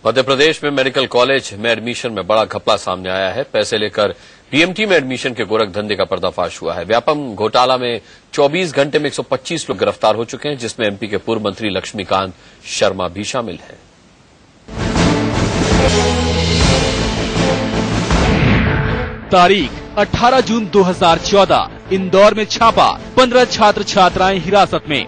मध्य प्रदेश में medical college में admission में बड़ा घपला सामने आया है। पैसे लेकर पीएमटी में एडमिशन के गोरख धंधे का पर्दाफाश हुआ है। व्यापम घोटाला में 24 घंटे में 125 लोग गिरफ्तार हो चुके हैं, जिसमें एमपी के पूर्व मंत्री लक्ष्मीकांत शर्मा भी शामिल हैं। तारीख 18 जून 2014 इंदौर में छापा, 15 छात्र छात्राएं हिरासत में।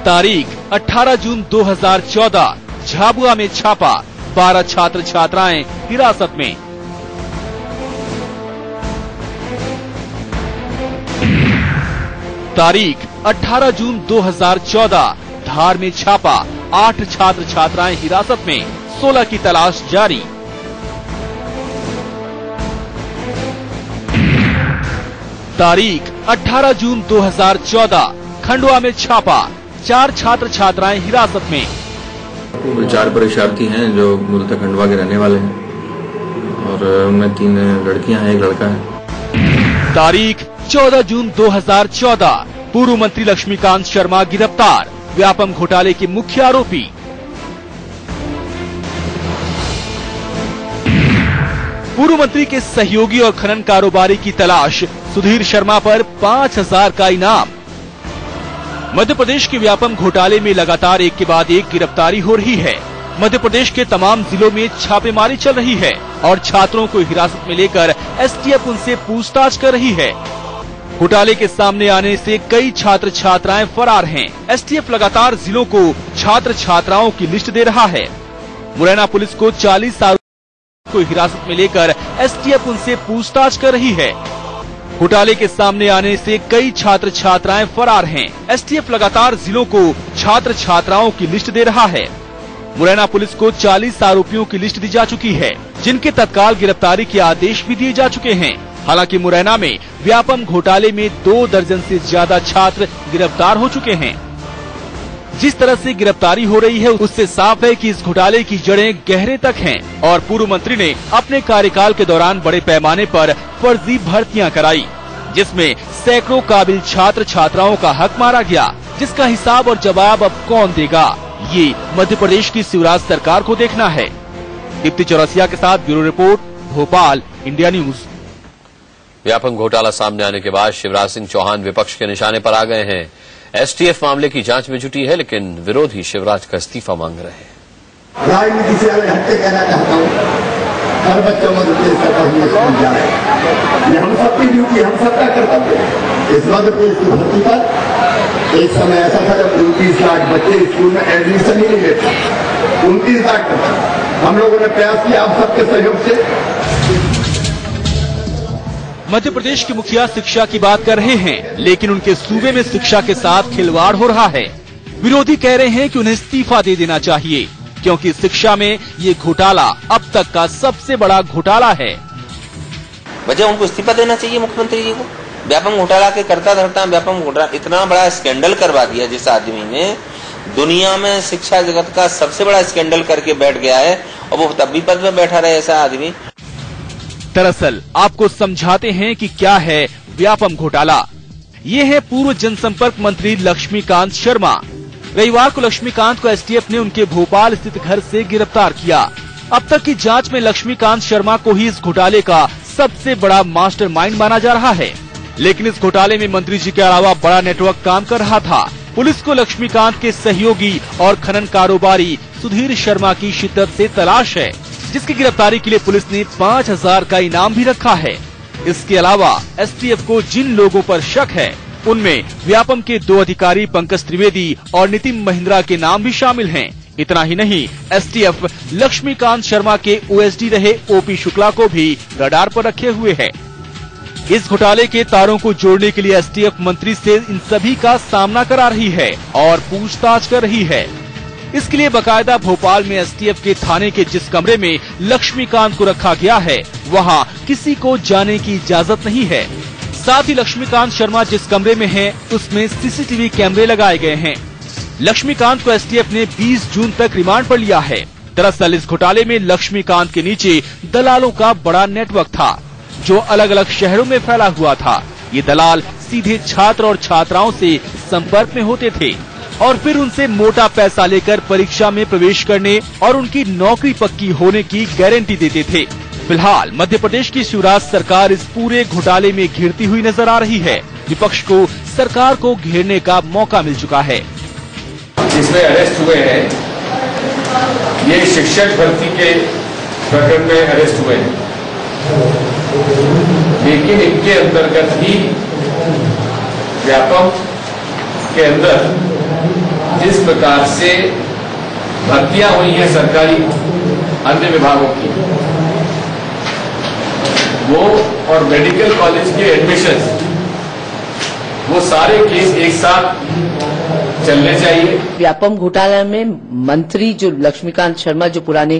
तारीख 18 जून 2014 झाबुआ में छापा, 12 छात्र छात्राएं हिरासत में। तारीख 18 जून 2014 धार में छापा, 8 छात्र छात्राएं हिरासत में, 16 की तलाश जारी। तारीख 18 जून 2014 खंडवा में छापा, 4 छात्र छात्राएं हिरासत में। कुल 4 परीक्षार्थी हैं जो मूलतः खंडवा के रहने वाले हैं और उनमें 3 लड़कियां हैं, 1 लड़का है। तारीख 14 जून 2014 पूर्व मंत्री लक्ष्मीकांत शर्मा गिरफ्तार, व्यापम घोटाले के मुख्य आरोपी। पूर्व मंत्री के सहयोगी और खनन कारोबारी की तलाश, सुधीर शर्मा पर 5000 का इनाम। मध्य प्रदेश के व्यापम घोटाले में लगातार एक के बाद एक गिरफ्तारी हो रही है। मध्य प्रदेश के तमाम जिलों में छापेमारी चल रही है और छात्रों को हिरासत में लेकर एसटीएफ उनसे पूछताछ कर रही है। घोटाले के सामने आने से कई छात्र छात्राएं फरार हैं। एसटीएफ लगातार जिलों को छात्र छात्राओं की लिस्ट दे रहा है। मुरैना पुलिस को 40 आरोपियों को हिरासत में लेकर एसटीएफ उनसे पूछताछ कर रही है। घोटाले के सामने आने से कई छात्र छात्राएं फरार हैं। एसटीएफ लगातार जिलों को छात्र छात्राओं की लिस्ट दे रहा है। मुरैना पुलिस को 40 आरोपियों की लिस्ट दी जा चुकी है, जिनके तत्काल गिरफ्तारी के आदेश भी दिए जा चुके हैं। हालांकि मुरैना में व्यापम घोटाले में 2 दर्जन से ज्यादा छात्र गिरफ्तार हो चुके हैं। जिस तरह से गिरफ्तारी हो रही है, उससे साफ है कि इस घोटाले की जड़ें गहरे तक हैं और पूर्व मंत्री ने अपने कार्यकाल के दौरान बड़े पैमाने पर फर्जी भर्तियां कराई, जिसमें सैकड़ों काबिल छात्र छात्राओं का हक मारा गया, जिसका हिसाब और जवाब अब कौन देगा, ये मध्य प्रदेश की शिवराज सरकार को देखना है। दीप्ति चौरसिया के साथ bureau report, Bhopal, India news. Vyapam घोटाला सामने आने के बाद शिवराज सिंह चौहान विपक्ष के निशाने पर आ गए हैं। एसटीएफ मामले की जांच में जुटी है, लेकिन विरोधी शिवराज का इस्तीफा मांग रहे हैं। राजनीति से अलग हटके कहना चाहता हूँ, हर बच्चों में स्कूल जाए, ये हम सबकी ड्यूटी, हम सबका कर्तव्य है। इस मध्य प्रदेश की धरती पर एक समय ऐसा था जब 29 लाख बच्चे स्कूल में एडमिशन ही नहीं लेते। 29 लाख हम लोगों ने प्रयास किया, आप सबके सहयोग से। मध्य प्रदेश के मुखिया शिक्षा की बात कर रहे हैं, लेकिन उनके सूबे में शिक्षा के साथ खिलवाड़ हो रहा है। विरोधी कह रहे हैं कि उन्हें इस्तीफा दे देना चाहिए, क्योंकि शिक्षा में ये घोटाला अब तक का सबसे बड़ा घोटाला है। वजह उनको इस्तीफा देना चाहिए मुख्यमंत्री जी को। व्यापम घोटाला के करता धरता व्यापम घोटाला इतना बड़ा स्कैंडल करवा दिया, जिस आदमी ने दुनिया में शिक्षा जगत का सबसे बड़ा स्कैंडल करके बैठ गया है, और वो तब भी पद में बैठा रहे ऐसा आदमी। दरअसल आपको समझाते हैं कि क्या है व्यापम घोटाला। ये है पूर्व जनसंपर्क मंत्री लक्ष्मीकांत शर्मा। रविवार को लक्ष्मीकांत को एसटीएफ ने उनके भोपाल स्थित घर से गिरफ्तार किया। अब तक की जांच में लक्ष्मीकांत शर्मा को ही इस घोटाले का सबसे बड़ा मास्टरमाइंड माना जा रहा है। लेकिन इस घोटाले में मंत्री जी के अलावा बड़ा नेटवर्क काम कर रहा था। पुलिस को लक्ष्मीकांत के सहयोगी और खनन कारोबारी सुधीर शर्मा की शिद्दत से तलाश है, जिसकी गिरफ्तारी के लिए पुलिस ने 5000 का इनाम भी रखा है। इसके अलावा एसटीएफ को जिन लोगों पर शक है, उनमें व्यापम के 2 अधिकारी पंकज त्रिवेदी और नितिन महिंद्रा के नाम भी शामिल हैं। इतना ही नहीं, एसटीएफ लक्ष्मीकांत शर्मा के ओएसडी रहे ओपी शुक्ला को भी रडार पर रखे हुए है। इस घोटाले के तारों को जोड़ने के लिए एसटीएफ मंत्री से इन सभी का सामना करा रही है और पूछताछ कर रही है। इसके लिए बकायदा भोपाल में एसटीएफ के थाने के जिस कमरे में लक्ष्मीकांत को रखा गया है, वहां किसी को जाने की इजाजत नहीं है। साथ ही लक्ष्मीकांत शर्मा जिस कमरे में हैं, उसमें सीसीटीवी कैमरे लगाए गए हैं। लक्ष्मीकांत को एसटीएफ ने 20 जून तक रिमांड पर लिया है। दरअसल इस घोटाले में लक्ष्मीकांत के नीचे दलालों का बड़ा नेटवर्क था, जो अलग अलग शहरों में फैला हुआ था। ये दलाल सीधे छात्र और छात्राओं से संपर्क में होते थे। और फिर उनसे मोटा पैसा लेकर परीक्षा में प्रवेश करने और उनकी नौकरी पक्की होने की गारंटी देते थे। फिलहाल मध्य प्रदेश की शिवराज सरकार इस पूरे घोटाले में घिरती हुई नजर आ रही है। विपक्ष को सरकार को घेरने का मौका मिल चुका है। जिसमें अरेस्ट हुए हैं ये शिक्षक भर्ती के प्रकरण में अरेस्ट हुए हैं, लेकिन इनके अंतर्गत ही व्यापम के अंदर जिस प्रकार से भर्तियां हुई हैं सरकारी अन्य विभागों की, वो और मेडिकल कॉलेज के एडमिशन, वो सारे केस एक साथ चलने चाहिए। व्यापम घोटाला में मंत्री जो लक्ष्मीकांत शर्मा, जो पुराने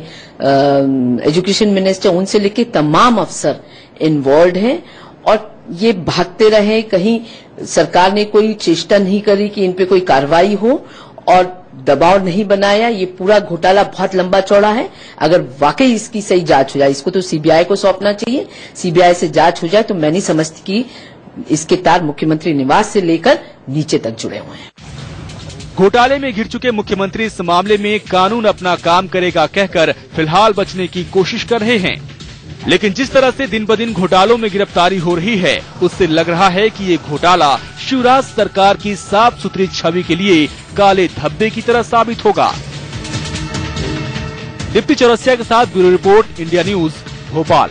एजुकेशन मिनिस्टर, उनसे लेके तमाम अफसर इन्वॉल्व हैं और ये भागते रहे। कहीं सरकार ने कोई चेष्टा नहीं करी कि इन पे कोई कार्रवाई हो और दबाव नहीं बनाया। ये पूरा घोटाला बहुत लंबा चौड़ा है। अगर वाकई इसकी सही जांच हो जाए, इसको तो सीबीआई को सौंपना चाहिए। सीबीआई से जांच हो जाए तो मैं नहीं समझती कि इसके तार मुख्यमंत्री निवास से लेकर नीचे तक जुड़े हुए हैं। घोटाले में घिर चुके मुख्यमंत्री इस मामले में कानून अपना काम करेगा कहकर फिलहाल बचने की कोशिश कर रहे हैं, लेकिन जिस तरह से दिन ब दिन घोटालों में गिरफ्तारी हो रही है, उससे लग रहा है कि ये घोटाला शिवराज सरकार की साफ सुथरी छवि के लिए काले धब्बे की तरह साबित होगा। दीप्ति चौरसिया के साथ bureau report, India news, Bhopal.